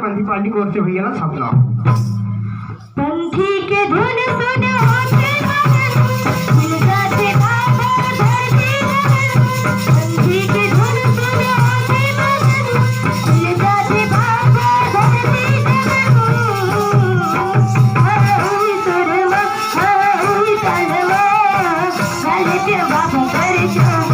पंथी party करते हुए ना सपना पंथी के धुन सुन होते मिल जाते बाबा धरती पंथी के धुन सुन होते मिल जाते बाबा धरती हुई सुरमा हुई तलवा घालते बाबा दर्शन